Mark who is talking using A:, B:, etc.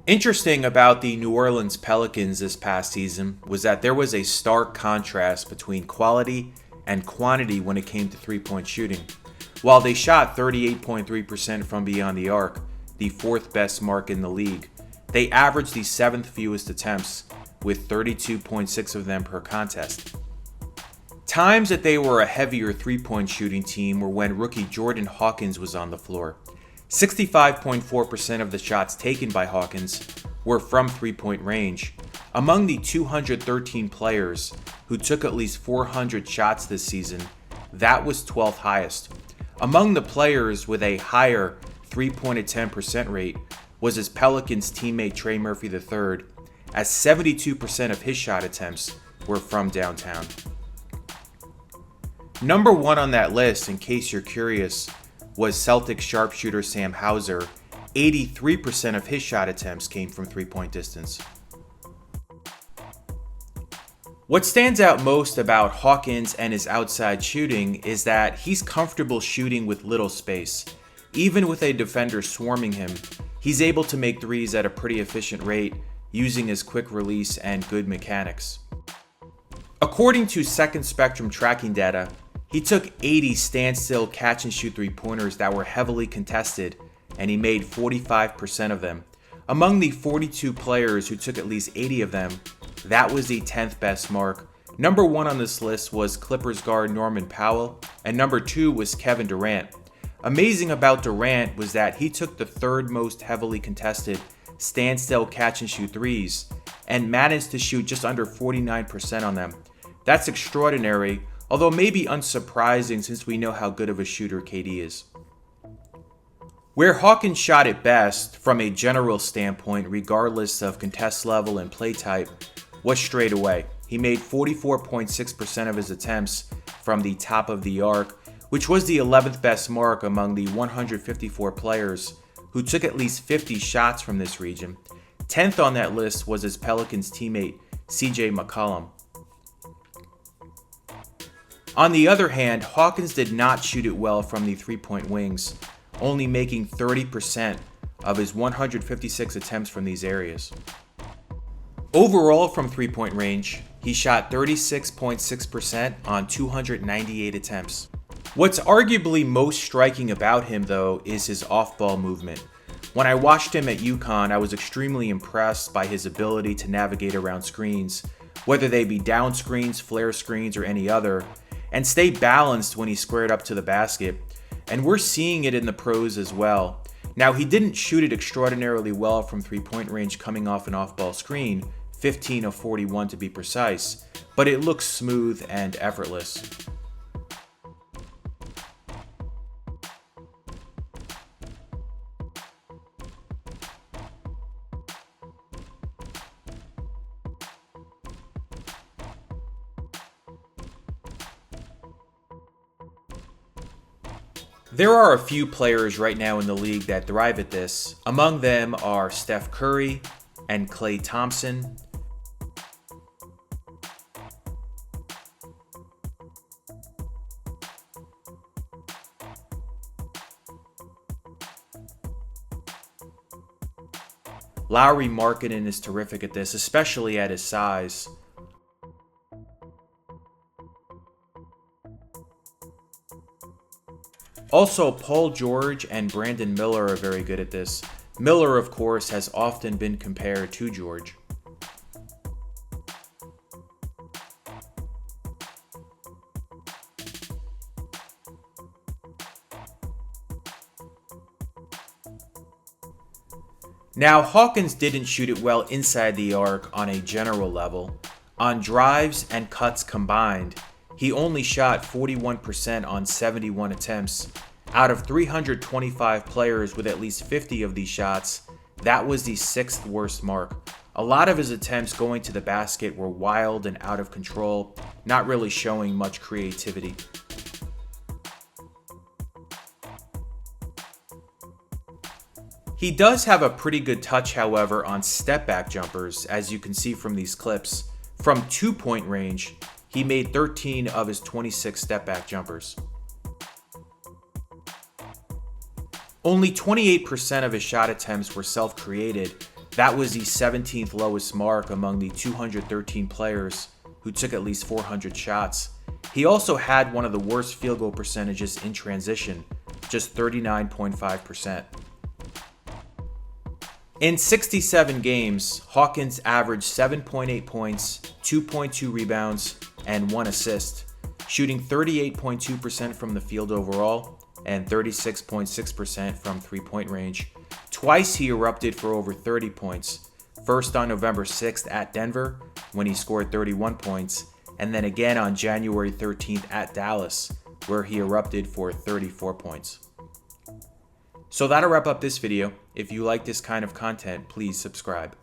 A: Interesting about the New Orleans Pelicans this past season was that there was a stark contrast between quality and quantity when it came to three-point shooting. While they shot 38.3% from beyond the arc, the fourth best mark in the league, they averaged the seventh fewest attempts, with 32.6 of them per contest. Times that they were a heavier three-point shooting team were when rookie Jordan Hawkins was on the floor. 65.4% of the shots taken by Hawkins were from three-point range. Among the 213 players who took at least 400 shots this season, that was 12th highest. Among the players with a higher three-point attempt percent rate was his Pelicans teammate Trey Murphy III, as 72% of his shot attempts were from downtown. Number one on that list, in case you're curious, was Celtics sharpshooter Sam Hauser. 83% of his shot attempts came from three-point distance. What stands out most about Hawkins and his outside shooting is that he's comfortable shooting with little space. Even with a defender swarming him, he's able to make threes at a pretty efficient rate using his quick release and good mechanics. According to Second Spectrum tracking data, he took 80 standstill catch-and-shoot three-pointers that were heavily contested, and he made 45% of them. Among the 42 players who took at least 80 of them, that was the 10th best mark. Number one on this list was Clippers guard Norman Powell, and number two was Kevin Durant. Amazing about Durant was that he took the third most heavily contested standstill catch-and-shoot threes, and managed to shoot just under 49% on them. That's extraordinary, although maybe unsurprising since we know how good of a shooter KD is. Where Hawkins shot it best, from a general standpoint, regardless of contest level and play type, was straight away. He made 44.6% of his attempts from the top of the arc, which was the 11th best mark among the 154 players who took at least 50 shots from this region. 10th on that list was his Pelicans teammate, CJ McCollum. On the other hand, Hawkins did not shoot it well from the three-point wings, only making 30% of his 156 attempts from these areas. Overall from three-point range, he shot 36.6% on 298 attempts. What's arguably most striking about him, though, is his off-ball movement. When I watched him at UConn, I was extremely impressed by his ability to navigate around screens, whether they be down screens, flare screens, or any other, and stay balanced when he squared up to the basket. And we're seeing it in the pros as well. Now, he didn't shoot it extraordinarily well from three-point range coming off an off-ball screen, 15 of 41 to be precise, but it looks smooth and effortless. There are a few players right now in the league that thrive at this. Among them are Steph Curry and Klay Thompson. Lauri Markkanen is terrific at this, especially at his size. Also, Paul George and Brandon Miller are very good at this. Miller, of course, has often been compared to George. Now, Hawkins didn't shoot it well inside the arc on a general level. On drives and cuts combined, he only shot 41% on 71 attempts. Out of 325 players with at least 50 of these shots, that was the sixth worst mark. A lot of his attempts going to the basket were wild and out of control, not really showing much creativity. He does have a pretty good touch, however, on step-back jumpers, as you can see from these clips. From two-point range, he made 13 of his 26 step-back jumpers. Only 28% of his shot attempts were self-created, That was the 17th lowest mark among the 213 players who took at least 400 shots. He also had one of the worst field goal percentages in transition, just 39.5%. In 67 games, Hawkins averaged 7.8 points, 2.2 rebounds, and 1 assist, shooting 38.2% from the field overall and 36.6% from three-point range. Twice he erupted for over 30 points, first on November 6th at Denver when he scored 31 points, and then again on January 13th at Dallas where he erupted for 34 points. So that'll wrap up this video. If you like this kind of content, please subscribe.